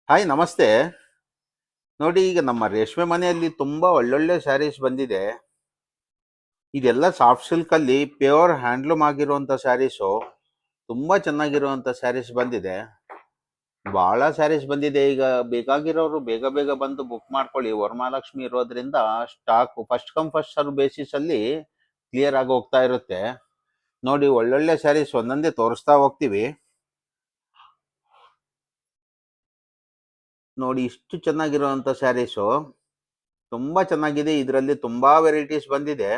Hi ನಮಸ್ತೆ. ನೋಡಿ, ಈಗ ನಮ್ಮ ರೇಷ್ಮೆ ಮನೆಯಲ್ಲಿ ತುಂಬಾ ಒಳ್ಳೊಳ್ಳೆ ಸ್ಯಾರೀಸ್ ಬಂದಿದೆ. ಇದೆಲ್ಲ ಸಾಫ್ಟ್ ಸಿಲ್ಕ್ ಅಲ್ಲಿ ಪ್ಯೂರ್ ಹ್ಯಾಂಡ್ಲೂಮ್ ಆಗಿರುವಂತ ಸ್ಯಾರೀಸು. ತುಂಬಾ ಚೆನ್ನಾಗಿರುವಂತ ಸ್ಯಾರೀಸ್ ಬಂದಿದೆ. ಬಹಳ ಸ್ಯಾರೀಸ್ ಬಂದಿದೆ. ಈಗ ಬೇಕಾಗಿರೋರು ಬೇಗ ಬೇಗ ಬಂದು ಬುಕ್ ಮಾಡ್ಕೊಳ್ಳಿ. ವರಮಹಾಲಕ್ಷ್ಮಿ ಇರೋದ್ರಿಂದ stock first come first serve basis ಅಲ್ಲಿ ಕ್ಲಿಯರ್ ಆಗಿ ಹೋಗ್ತಾ ಇರುತ್ತೆ. ನೋಡಿ, ಒಳ್ಳೊಳ್ಳೆ ಸ್ಯಾರೀಸ್ ಒಂದೊಂದೇ ತೋರಿಸ್ತಾ ಹೋಗ್ತೀವಿ. ನೋಡಿ, ಇಷ್ಟು ಚೆನ್ನಾಗಿರುವಂತ ಸ್ಯಾರೀಸು ತುಂಬಾ ಚೆನ್ನಾಗಿದೆ. ಇದರಲ್ಲಿ ತುಂಬಾ ವೆರೈಟೀಸ್ ಬಂದಿದೆ.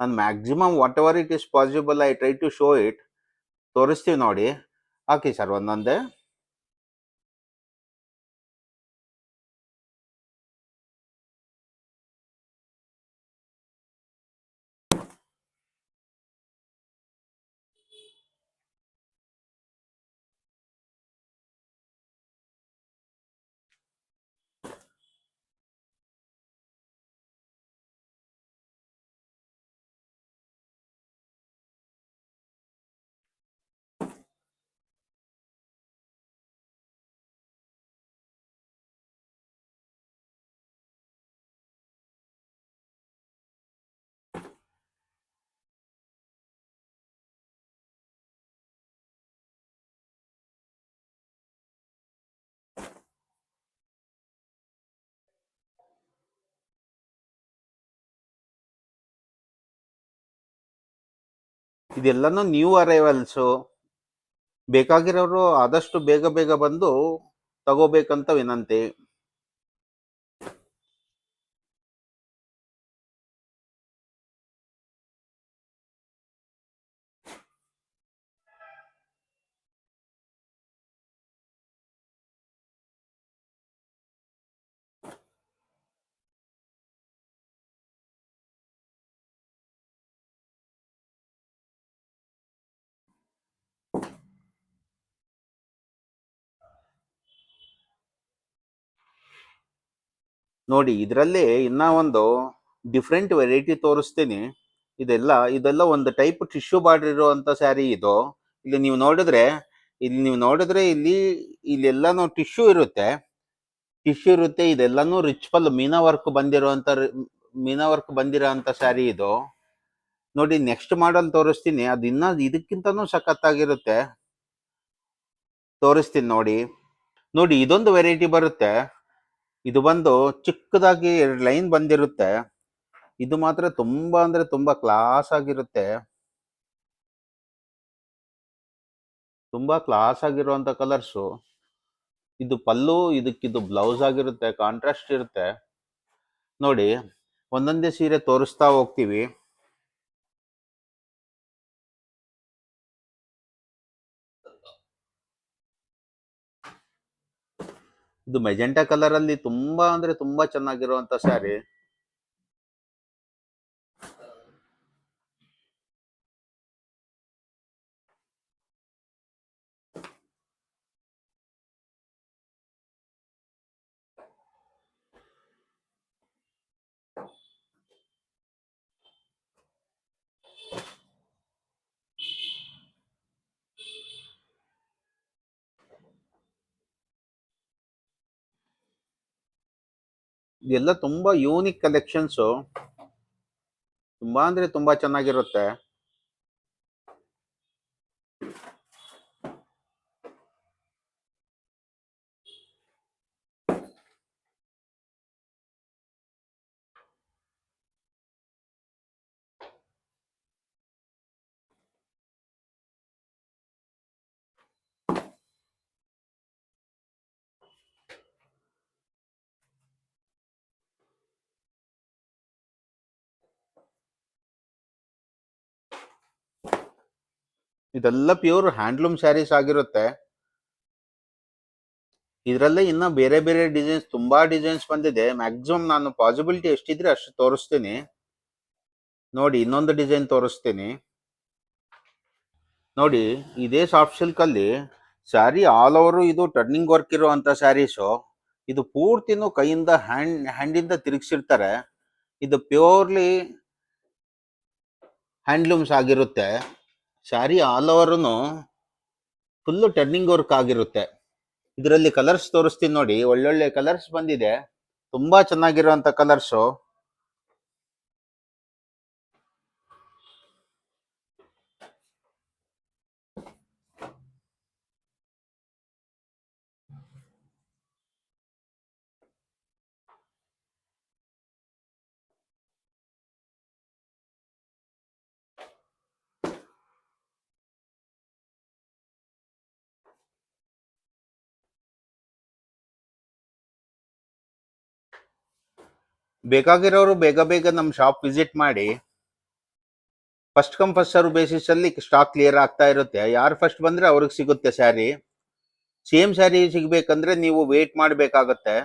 ನಾನು maximum whatever it is possible I try to show it. ತೋರಿಸ್ತೀವಿ ನೋಡಿ. ಹಾಕಿ ಸರ್ ಒಂದೊಂದೇ. ಇದೆಲ್ಲನೂ ನ್ಯೂ ಅರೈವಲ್ಸು. ಬೇಕಾಗಿರೋರು ಆದಷ್ಟು ಬೇಗ ಬೇಗ ಬಂದು ತಗೋಬೇಕಂತ ವಿನಂತಿ. ನೋಡಿ, ಇದರಲ್ಲಿ ಇನ್ನ ಒಂದು ಡಿಫ್ರೆಂಟ್ ವೆರೈಟಿ ತೋರಿಸ್ತೀನಿ. ಇದೆಲ್ಲ ಒಂದು ಟೈಪ್ ಟಿಶ್ಯೂ ಬಾರ್ಡರ್ ಇರುವಂತ ಸ್ಯಾರಿ ಇದು. ಇಲ್ಲಿ ನೀವು ನೋಡಿದ್ರೆ ಇಲ್ಲಿ ಇಲ್ಲೆಲ್ಲಾನು ಟಿಶ್ಯೂ ಇರುತ್ತೆ. ಇದೆಲ್ಲಾನು ರಿಚ್ ಪಲ್ ಮೀನಾ ವರ್ಕ್ ಬಂದಿರೋ ಅಂತ ಸ್ಯಾರಿ ಇದು. ನೋಡಿ, ನೆಕ್ಸ್ಟ್ ಮಾಡಲ್ ತೋರಿಸ್ತೀನಿ. ಅದಿನ್ನ ಇದಕ್ಕಿಂತನೂ ಸಖತ್ತಾಗಿರುತ್ತೆ. ತೋರಿಸ್ತೀನಿ ನೋಡಿ. ನೋಡಿ, ಇದೊಂದು ವೆರೈಟಿ ಬರುತ್ತೆ. ಇದು ಬಂದು ಚಿಕ್ಕದಾಗಿ 2 ಲೈನ್ ಬಂದಿರುತ್ತೆ. ಇದು ಮಾತ್ರ ತುಂಬಾ ಅಂದ್ರೆ ತುಂಬಾ ಕ್ಲಾಸ್ ಆಗಿರುತ್ತೆ. ತುಂಬಾ ಕ್ಲಾಸ್ ಆಗಿರುವಂತ ಕಲರ್ಸು. ಇದು ಪಲ್ಲು, ಇದಕ್ಕಿದು ಬ್ಲೌಸ್ ಆಗಿರುತ್ತೆ. ಕಾಂಟ್ರಾಸ್ಟ್ ಇರುತ್ತೆ. ನೋಡಿ, ಒಂದೊಂದೇ ಸೀರೆ ತೋರಿಸ್ತಾ ಹೋಗ್ತೀವಿ. ಇದು ಮೆಜೆಂಟಾ ಕಲರ್ ಅಲ್ಲಿ ತುಂಬಾ ಅಂದ್ರೆ ತುಂಬಾ ಚೆನ್ನಾಗಿರುವಂತ ಸ್ಯಾರಿ. ಇದೆಲ್ಲ ತುಂಬಾ ಯೂನಿಕ್ ಕಲೆಕ್ಷನ್ಸ್. ತುಂಬಾ ಅಂದ್ರೆ ತುಂಬಾ ಚೆನ್ನಾಗಿರುತ್ತೆ. ಇದೆಲ್ಲ ಪ್ಯೂರ್ ಹ್ಯಾಂಡ್ಲೂಮ್ ಸ್ಯಾರೀಸ್ ಆಗಿರುತ್ತೆ. ಇದರಲ್ಲೇ ಇನ್ನ ಬೇರೆ ಬೇರೆ ಡಿಸೈನ್ಸ್, ತುಂಬಾ ಡಿಸೈನ್ಸ್ ಬಂದಿದೆ. ಮ್ಯಾಕ್ಸಿಮಮ್ ನಾನು ಪಾಸಿಬಿಲಿಟಿ ಎಷ್ಟಿದ್ರೆ ಅಷ್ಟು ತೋರಿಸ್ತೀನಿ. ನೋಡಿ, ಇನ್ನೊಂದು ಡಿಸೈನ್ ತೋರಿಸ್ತೀನಿ. ನೋಡಿ, ಇದೇ ಸಾಫ್ಟ್ ಸಿಲ್ಕ್ ಅಲ್ಲಿ ಸ್ಯಾರಿ ಆಲ್ ಓವರ್ ಇದು ಟರ್ನಿಂಗ್ ವರ್ಕ್ ಇರುವಂತ ಸ್ಯಾರೀಸು. ಇದು ಪೂರ್ತಿನೂ ಕೈಯಿಂದ ಹ್ಯಾಂಡಿಂದ ತಿರುಗಿಸಿರ್ತಾರೆ. ಇದು ಪ್ಯೂರ್ಲಿ ಹ್ಯಾಂಡ್ಲೂಮ್ಸ್ ಆಗಿರುತ್ತೆ. ಸ್ಯಾರಿ ಆಲ್ ಓವರ್ನು ಫುಲ್ಲು ಟರ್ನಿಂಗ್ ವರ್ಕ್ ಆಗಿರುತ್ತೆ. ಇದರಲ್ಲಿ ಕಲರ್ಸ್ ತೋರಿಸ್ತೀನಿ ನೋಡಿ, ಒಳ್ಳೊಳ್ಳೆ ಕಲರ್ಸ್ ಬಂದಿದೆ, ತುಂಬಾ ಚೆನ್ನಾಗಿರುವಂತ ಕಲರ್ಸು. ಬೇಕಾಗಿರೋರು ಬೇಗ ಬೇಗ ನಮ್ಮ ಶಾಪ್ ವಿಸಿಟ್ ಮಾಡಿ. First come first serve basis ಅಲ್ಲಿ ಸ್ಟಾಕ್ ಕ್ಲಿಯರ್ ಆಗ್ತಾ ಇರುತ್ತೆ. ಯಾರು ಫಸ್ಟ್ ಬಂದ್ರೆ ಅವ್ರಿಗೆ ಸಿಗುತ್ತೆ ಸ್ಯಾರಿ. ಸೇಮ್ ಸ್ಯಾರಿ ಸಿಗ್ಬೇಕಂದ್ರೆ ನೀವು ವೇಟ್ ಮಾಡಬೇಕಾಗತ್ತೆ.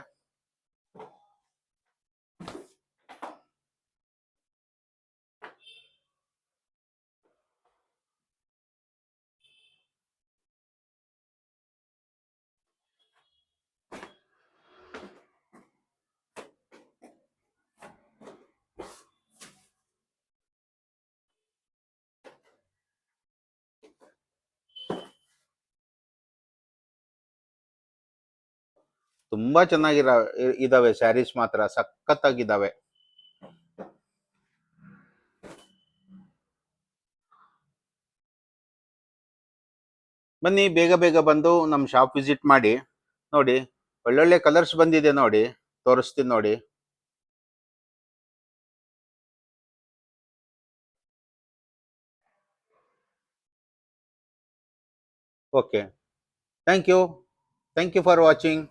ತುಂಬಾ ಇದಾವೆ ಸ್ಯಾರೀಸ್, ಮಾತ್ರ ಸಖತ್ತಾಗಿದ್ದಾವೆ. ಬನ್ನಿ, ಬೇಗ ಬೇಗ ಬಂದು ನಮ್ಮ ಶಾಪ್ ವಿಸಿಟ್ ಮಾಡಿ. ನೋಡಿ, ಒಳ್ಳೊಳ್ಳೆ ಕಲರ್ಸ್ ಬಂದಿದೆ ನೋಡಿ, ತೋರಿಸ್ತೀನಿ ನೋಡಿ. Okay, thank you. Thank you for watching.